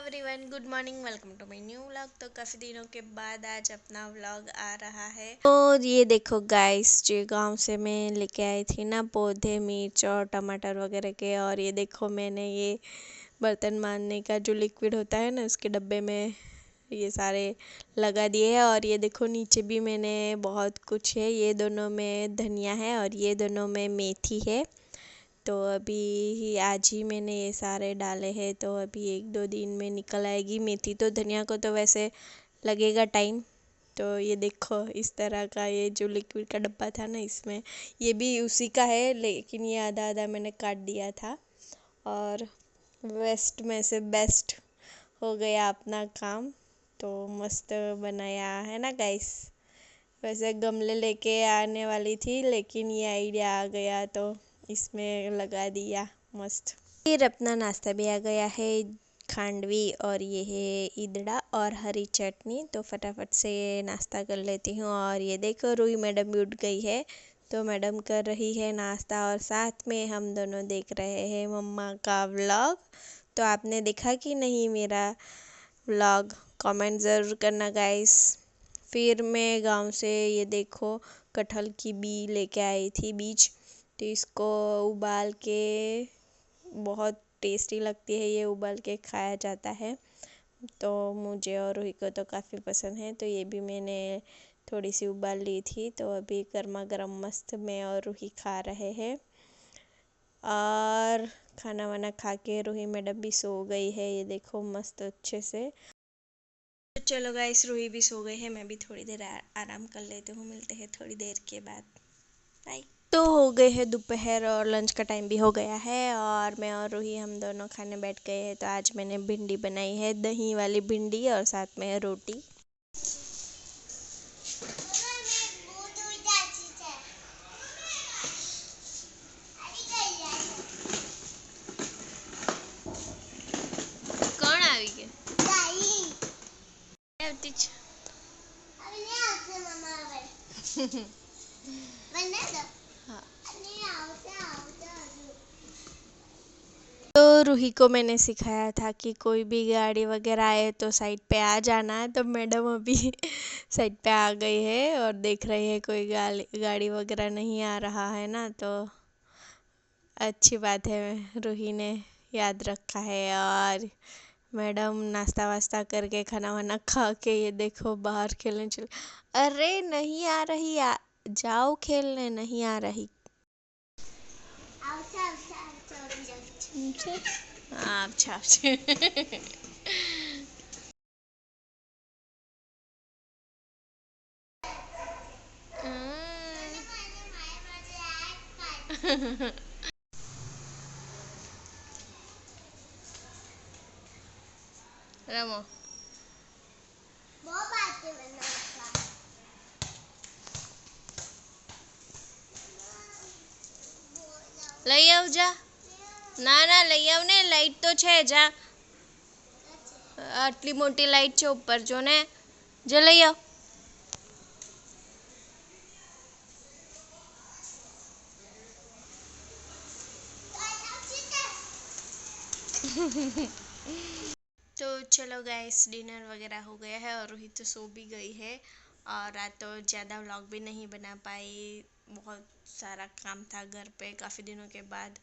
Everyone, good morning. Welcome to my new vlog. तो काफ़ी दिनों के बाद आज अपना व्लॉग आ रहा है। तो ये देखो गाइस, जो गांव से मैं लेके आई थी ना पौधे मिर्च और टमाटर वगैरह के, और ये देखो मैंने ये बर्तन मांजने का जो लिक्विड होता है ना उसके डब्बे में ये सारे लगा दिए हैं। और ये देखो नीचे भी मैंने बहुत कुछ है, ये दोनों में धनिया है और ये दोनों में मेथी है। तो अभी आज ही मैंने ये सारे डाले हैं, तो अभी 1-2 दिन में निकल आएगी मेथी। तो धनिया को तो वैसे लगेगा टाइम। तो ये देखो इस तरह का ये जो लिक्विड का डब्बा था ना, इसमें ये भी उसी का है, लेकिन ये आधा आधा मैंने काट दिया था। और वेस्ट में से बेस्ट हो गया अपना काम। तो मस्त बनाया है ना गाइस। वैसे गमले लेके आने वाली थी, लेकिन ये आइडिया आ गया तो इसमें लगा दिया मस्त। फिर अपना नाश्ता भी आ गया है, खांडवी और ये है इदड़ा और हरी चटनी। तो फटाफट से नाश्ता कर लेती हूँ। और ये देखो रूही मैडम भी उठ गई है, तो मैडम कर रही है नाश्ता और साथ में हम दोनों देख रहे हैं मम्मा का व्लॉग। तो आपने देखा कि नहीं मेरा व्लॉग? कमेंट ज़रूर करना गाइस। फिर मैं गांव से ये देखो कटहल की बी लेके आई थी, बीज। तो इसको उबाल के बहुत टेस्टी लगती है, ये उबाल के खाया जाता है। तो मुझे और रूही को तो काफ़ी पसंद है, तो ये भी मैंने थोड़ी सी उबाल ली थी। तो अभी गर्मा गर्म मस्त मैं और रूही खा रहे हैं। और खाना वाना खा के रूही मैडम भी सो गई है, ये देखो मस्त अच्छे से। तो चलो गाइस, रूही भी सो गई है, मैं भी थोड़ी देर आराम कर लेती हूँ। मिलते हैं थोड़ी देर के बाद। बाय। तो हो गए हैं दोपहर और लंच का टाइम भी हो गया है, और मैं और रूही हम दोनों खाने बैठ गए हैं। तो आज मैंने भिंडी बनाई है, दही वाली भिंडी, और साथ में है रोटी। कौन આવી ગયું? આવતી જ. हाँ। तो रूही को मैंने सिखाया था कि कोई भी गाड़ी वगैरह आए तो साइड पे आ जाना है। तो मैडम अभी साइड पे आ गई है और देख रही है कोई गाड़ी वगैरह नहीं आ रहा है ना। तो अच्छी बात है, रूही ने याद रखा है। और मैडम नाश्ता वास्ता करके खाना वाना खा के ये देखो बाहर खेलने चल। अरे नहीं आ रही, जाओ खेलने, नहीं आ रही। अच्छा રમો. લઈ આવજા. ના ના લઈ આવ ને, લાઈટ તો છે. જા, આટલી મોટી લાઈટ છે ઉપર, જો ને. જો લઈ આવ. तो चलो गाइस, डिनर वगैरह हो गया है और रूही तो सो भी गई है। और आज तो ज़्यादा व्लॉग भी नहीं बना पाई, बहुत सारा काम था घर पे काफ़ी दिनों के बाद।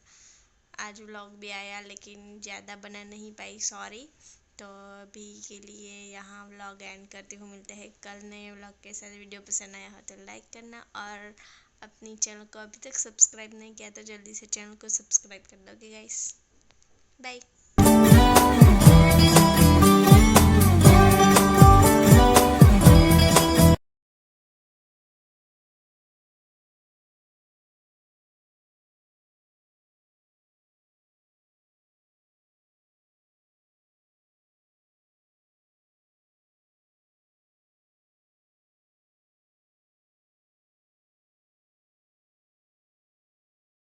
आज व्लॉग भी आया लेकिन ज़्यादा बना नहीं पाई, सॉरी। तो अभी के लिए यहाँ व्लॉग एंड करती हूँ। मिलते हैं कल नए व्लॉग के साथ। वीडियो पसंद आया हो तो लाइक करना, और अपनी चैनल को अभी तक सब्सक्राइब नहीं किया तो जल्दी से चैनल को सब्सक्राइब कर दोगे गाइस। बाय।